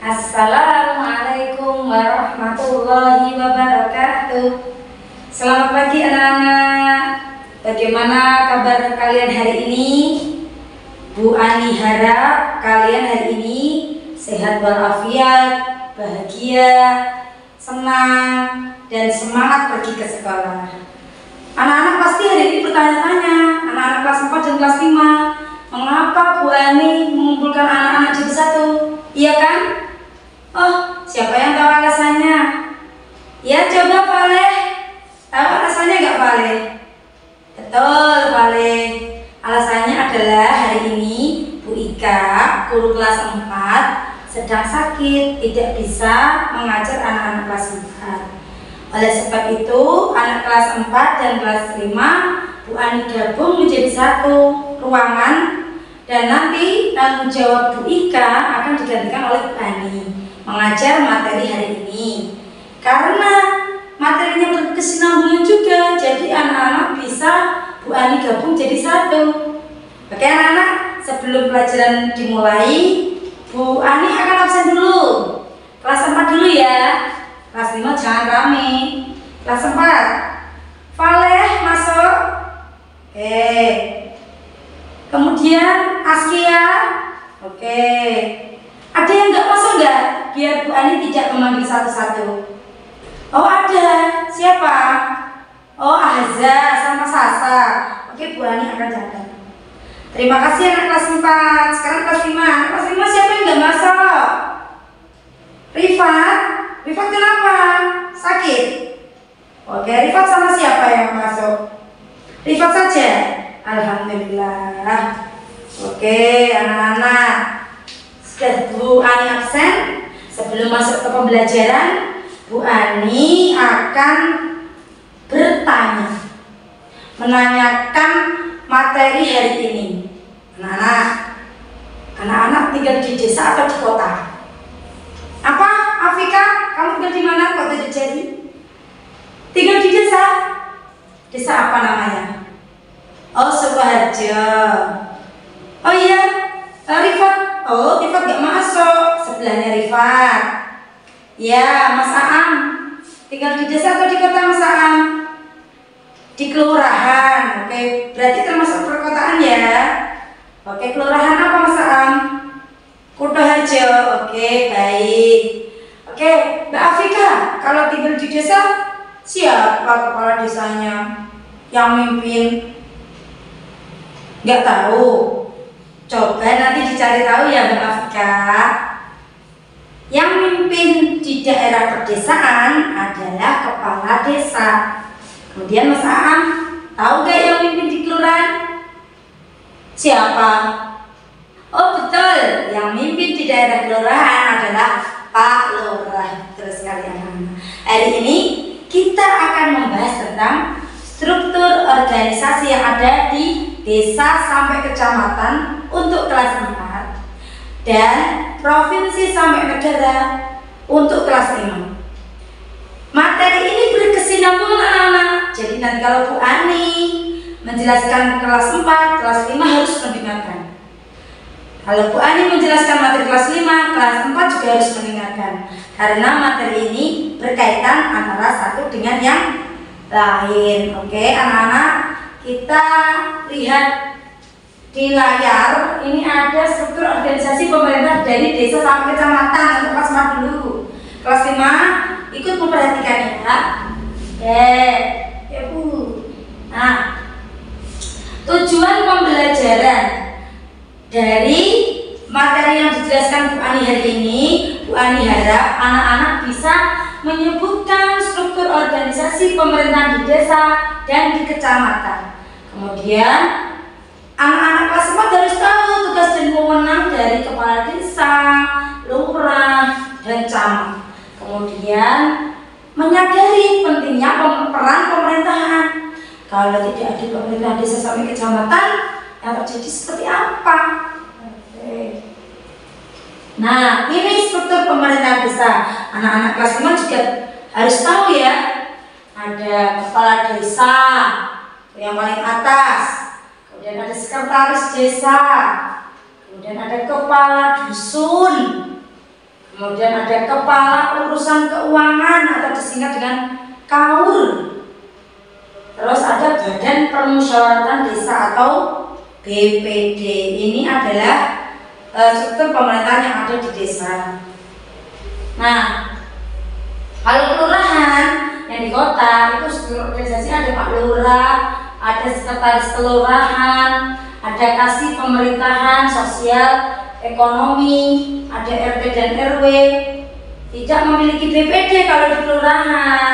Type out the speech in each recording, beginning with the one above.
Assalamualaikum warahmatullahi wabarakatuh. Selamat pagi anak-anak. Bagaimana kabar kalian hari ini? Bu Ani harap kalian hari ini sehat walafiat, bahagia, senang, dan semangat pergi ke sekolah. Anak-anak pasti hari ini bertanya-tanya, anak-anak kelas 4 dan kelas 5, mengapa Bu Ani mengumpulkan anak-anak jadi satu? Iya kan? Oh, siapa yang tahu alasannya? Ya, coba Vale. Tahu alasannya nggak Vale? Betul, Vale. Alasannya adalah hari ini Bu Ika, guru kelas 4, sedang sakit, tidak bisa mengajar anak-anak kelas 4. Oleh sebab itu, anak kelas 4 dan kelas 5 Bu Ani gabung menjadi satu ruangan, dan nanti tanggung jawab Bu Ika akan digantikan oleh Bu Ani mengajar materi hari ini. Karena materinya berkesinambungan juga, jadi anak-anak bisa Bu Ani gabung jadi satu. Oke anak-anak, sebelum pelajaran dimulai, Bu Ani akan absen dulu. Kelas 4 dulu ya. Kelas 5 jangan rame. Kelas 4 Vale masuk. Oke. Kemudian Askia. Oke. Ada yang nggak masuk nggak? Biar Bu Ani tidak memanggil satu-satu. Oh ada. Siapa? Oh Ahza sama Sasa. Oke, Bu Ani akan catat. Terima kasih anak kelas 4. Sekarang kelas 5. Anak kelas 5 siapa yang nggak masuk? Rifat. Rifat kenapa? Sakit? Oke, Rifat sama siapa yang masuk? Rifat saja. Alhamdulillah. Oke, anak-anak. Sudah Bu Ani absen. Sebelum masuk ke pembelajaran, Bu Ani akan bertanya, menanyakan materi hari ini. Anak-anak tinggal di desa atau di kota? Apa, Afika? Kamu tinggal di mana? Kok tidak jadi? Tinggal di desa. Desa apa namanya? Oh, Sukoharjo. Oh iya, Rifat. Oh, Rifat gak masuk. Sebelahnya Rifat. Ya, Mas Aam. Tinggal di desa atau di kota, Mas Aam? Di kelurahan. Oke, berarti termasuk perkotaan ya. Oke, kelurahan apa, Mas Aam? Kutoharjo. Oke, baik. Oke, Mbak Afika, kalau tinggal di desa, siapa kepala desanya yang mimpin? Nggak tahu. Coba nanti dicari tahu ya Mbak Afika. Yang mimpin di daerah pedesaan adalah kepala desa. Kemudian Mas Aam, tahu gak yang mimpin di kelurahan? Siapa? Oh betul, yang mimpin di daerah kelurahan adalah Pak Lurah. Terus kalian, hari ini kita akan membahas tentang struktur organisasi yang ada di desa sampai kecamatan untuk kelas 4 dan provinsi sampai negara untuk kelas 5. Materi ini berkesinambungan anak-anak. Jadi nanti kalau Bu Ani menjelaskan kelas 4, kelas 5 harus mendengarkan. Kalau Bu Ani menjelaskan materi kelas 5, kelas 4 juga harus mendengarkan. Karena materi ini berkaitan antara satu dengan yang lain. Oke, anak-anak, kita lihat di layar. Ini ada struktur organisasi pemerintah dari desa sampai kecamatan untuk kelas 4 dulu. Kelas 5 ikut memperhatikan ya. Ya Bu. Nah, tujuan pembelajaran dari materi yang dijelaskan Bu Ani hari ini, Bu Ani harap anak-anak bisa menyebutkan struktur organisasi pemerintahan di desa dan di kecamatan. Kemudian anak-anak kelas 4 harus tahu tugas dan wewenang dari kepala desa, lurah, dan camat. Kemudian menyadari pentingnya peran pemerintahan. Kalau tidak ada pemerintahan desa sampai kecamatan, yang terjadi seperti apa? Oke. Nah, ini struktur pemerintahan desa. Anak-anak kelas 5 juga harus tahu ya. Ada kepala desa yang paling atas, kemudian ada sekretaris desa, kemudian ada kepala dusun, kemudian ada kepala urusan keuangan atau disingkat dengan KAUR. Terus ada Badan Permusyawaratan Desa atau BPD. Ini adalah struktur pemerintahan yang ada di desa. Nah, kalau kelurahan yang di kota itu struktur organisasi ada Pak Lurah, ada sekretaris kelurahan, ada kasih pemerintahan sosial, ekonomi, ada RT dan RW. Tidak memiliki BPD kalau di kelurahan,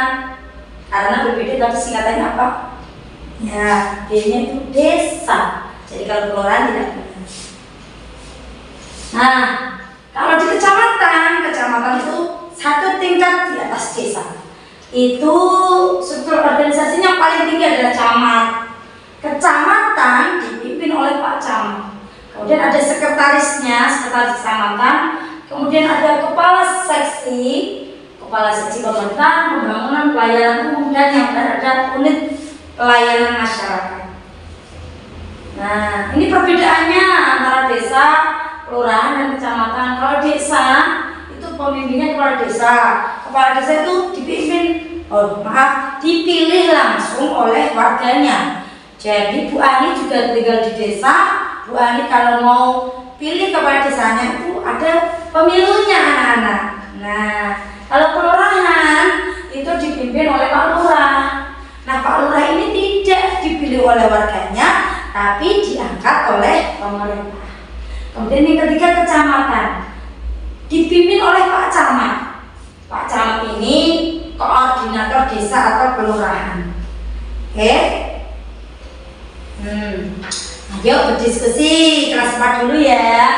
karena BPD tadi singkatannya apa? Ya, D-nya itu desa. Jadi kalau kelurahan tidak benar. Nah, kalau di kecamatan itu satu tingkat di atas desa. Itu struktur organisasinya paling tinggi adalah camat. Kecamatan dipimpin oleh Pak Camat. Kemudian ada sekretarisnya, sekretaris kecamatan. Kemudian ada kepala seksi pemerintahan, pembangunan, pelayanan umum, dan yang ada unit pelayanan masyarakat. Nah, ini perbedaannya antara desa, kelurahan, dan kecamatan. Kalau desa itu pemimpinnya kepala desa. Kepala desa itu dipilih langsung oleh warganya. Jadi Bu Ani juga tinggal di desa. Bu Ani kalau mau pilih kepala desanya itu ada pemilunya anak-anak. Nah, kalau kelurahan itu dipimpin oleh Pak Lurah. Nah, Pak Lurah ini tidak dipilih oleh warganya, tapi diangkat oleh pemerintah. Kemudian yang ketiga kecamatan, dipimpin oleh Pak Camat. Pak Camat ini koordinator desa atau kelurahan. Oke? Ayo berdiskusi kelas 4 dulu ya.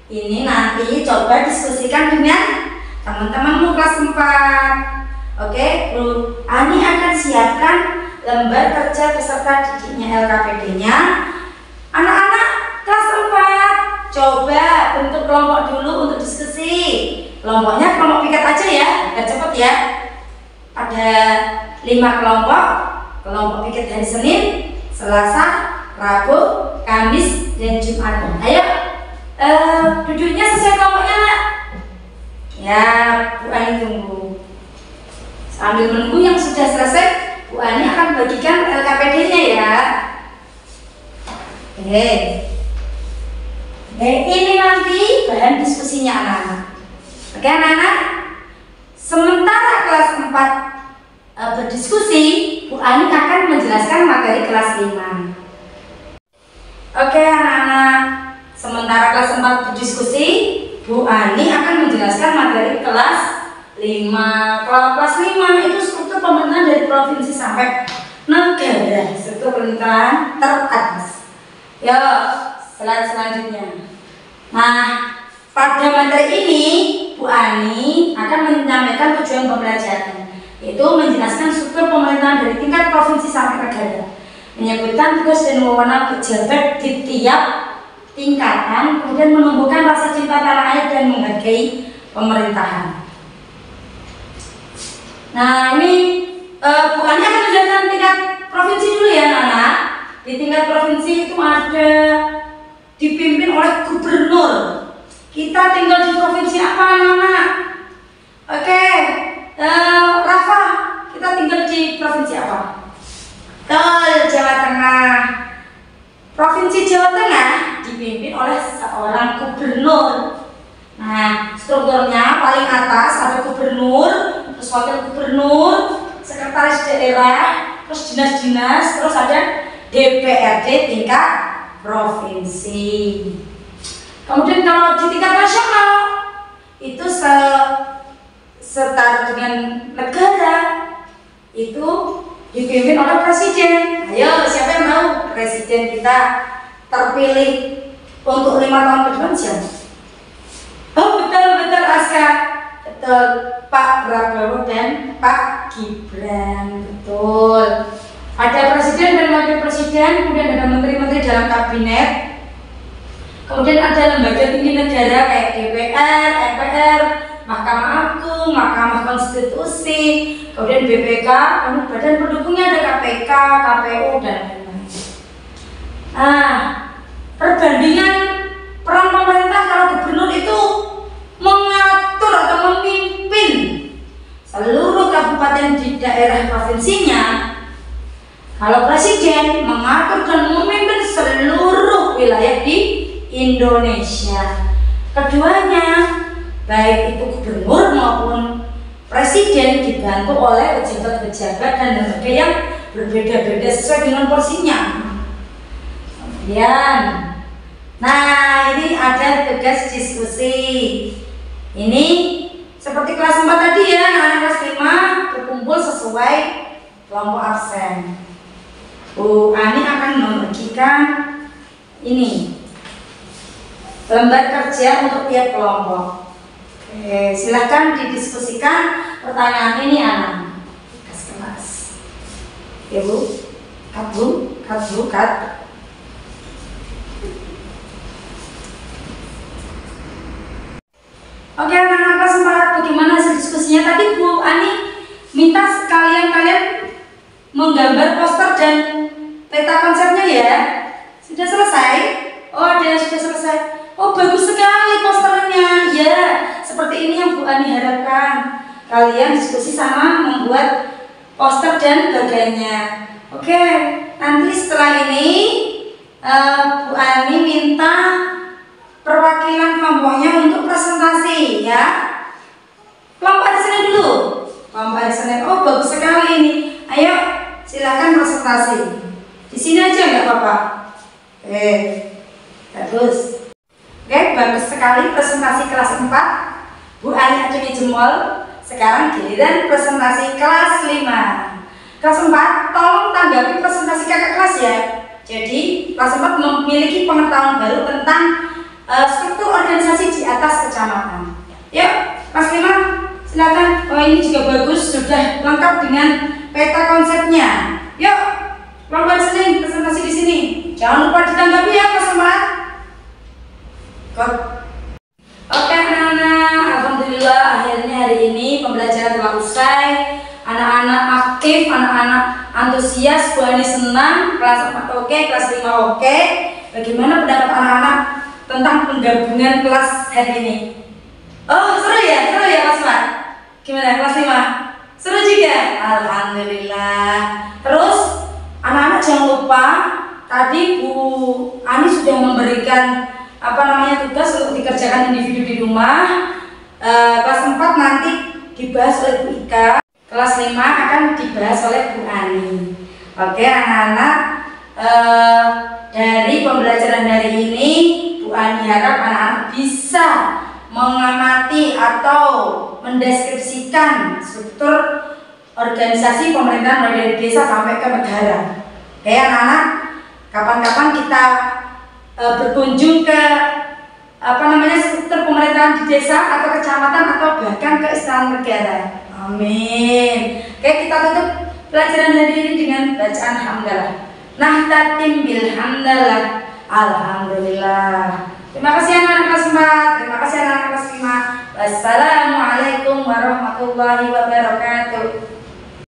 Ini nanti coba diskusikan dengan teman-temanmu kelas 4. Oke, Bu Ani akan siapkan lembar kerja peserta didiknya LKPD-nya. Anak-anak kelas 4 coba bentuk kelompok dulu untuk diskusi. Kelompoknya kelompok piket aja ya, biar cepet ya. Ada 5 kelompok. Kelompok piket hari Senin, Selasa, Rabu, Kamis, dan Jumat. Ayo, duduknya sesuai kelompoknya, Nak. Ya, Bu Ani tunggu. Sambil menunggu yang sudah selesai, Bu Ani akan bagikan LKPD-nya ya. Oke. Ini nanti bahan diskusinya anak-anak. Oke anak-anak, sementara kelas 4 berdiskusi, Bu Ani akan menjelaskan materi kelas 5. Oke anak-anak, sementara kelas 4 berdiskusi, Bu Ani akan menjelaskan materi kelas 5. Kalau kelas 5 itu struktur pemerintahan dari provinsi sampai negara, struktur pemerintahan teratas. Ya, slide selanjutnya. Nah, pada materi ini Bu Ani akan menyampaikan tujuan pembelajaran, yaitu menjelaskan struktur pemerintahan dari tingkat provinsi sampai negara, menyebutkan tugas dan wewenang pejabat di tiap tingkatan, kemudian menumbuhkan rasa cinta tanah air dan menghargai pemerintahan. Nah, ini Bu Ani akan menjelaskan tingkat provinsi dulu ya anak-anak. Di tingkat provinsi itu ada dipimpin oleh gubernur. Kita tinggal di provinsi apa anak-anak? Oke, Rafa, kita tinggal di provinsi apa? Jawa Tengah. Provinsi Jawa Tengah dipimpin oleh seorang gubernur. Nah, strukturnya paling atas ada gubernur, terus wakil gubernur, sekretaris daerah, terus dinas-dinas, terus ada DPRD tingkat provinsi. Kemudian kalau di tingkat nasional itu setara dengan negara, itu dipimpin oleh presiden. Ayo, siapa yang mau presiden kita terpilih untuk 5 tahun ke depan siapa? Oh betul Aska, betul Pak Prabowo dan Pak Gibran, betul. Ada presiden dan wakil presiden, kemudian ada menteri-menteri dalam kabinet, kemudian ada lembaga tinggi negara kayak DPR, MPR, Mahkamah Agung, Mahkamah Konstitusi, kemudian BPK, badan pendukungnya ada KPK, KPU, dan lain-lain. Nah, perbandingan peran pemerintah kalau gubernur itu mengatur kabupaten di daerah provinsinya, kalau presiden mengatur dan memimpin seluruh wilayah di Indonesia. Keduanya, baik itu gubernur maupun presiden, dibantu oleh pejabat-pejabat dan lembaga yang berbeda-beda sesuai dengan porsinya. Kemudian, nah ini ada tugas diskusi. Ini seperti kelas 4 tadi ya, anak kelas 5 berkumpul sesuai kelompok absen. Bu Ani akan membagikan ini lembar kerja untuk tiap kelompok. Oke, silahkan didiskusikan pertanyaan ini anak kelas. Ya Bu, cut. Oke anak-anak kelas 4, bagaimana hasil diskusinya? Tadi Bu Ani minta kalian menggambar poster dan peta konsepnya ya. Sudah selesai? Oh ada yang sudah selesai. Oh bagus sekali posternya. Ya, seperti ini yang Bu Ani harapkan. Kalian diskusi sama membuat poster dan bagainya. Oke, nanti setelah ini Bu Ani minta perwakilan kelompoknya untuk presentasi ya. Kelompok hari Senin dulu. Kelompok hari Senin. Oh bagus sekali ini. Ayo silakan presentasi. Di sini aja nggak apa-apa. Bagus. Oke, bagus sekali presentasi kelas 4. Bu Ani acungi jempol. Sekarang giliran presentasi kelas 5. Kelas 4, tolong tanggapi presentasi kakak kelas ya. Jadi kelas 4 memiliki pengetahuan baru tentang struktur organisasi di atas kecamatan. Yuk, kelas 5 silakan. Oh ini juga bagus, sudah lengkap dengan peta konsepnya. Yuk, kelompok Senin presentasi di sini. Jangan lupa ditanggapi ya kelas 4. Oke anak-anak, alhamdulillah akhirnya hari ini pembelajaran telah usai. Anak-anak aktif, anak-anak antusias, Bu Ani senang. Kelas 4 oke, kelas 5 oke. Bagaimana pendapat anak-anak tentang penggabungan kelas hari ini? Oh seru ya kelas 4. Gimana kelas 5? Seru juga? Alhamdulillah. Terus anak-anak jangan lupa tadi Bu Ani sudah memberikan tugas untuk dikerjakan individu di rumah. Kelas 4 nanti dibahas oleh Bu Ika. Kelas 5 akan dibahas oleh Bu Ani. Oke anak-anak, dari pembelajaran hari ini Bu Ani harap anak-anak bisa mengamati atau mendeskripsikan struktur organisasi pemerintahan mulai dari desa sampai ke negara. Oke anak-anak, kapan-kapan kita berkunjung ke struktur pemerintahan di desa atau kecamatan atau bahkan ke istana negara. Amin. Oke, kita tutup pelajaran hari ini dengan bacaan hamdalah. Nahtatim bil hamdalah. Alhamdulillah. Terima kasih anak-anak kelas 4. Terima kasih anak-anak kelas 5. Wassalamualaikum warahmatullahi wabarakatuh.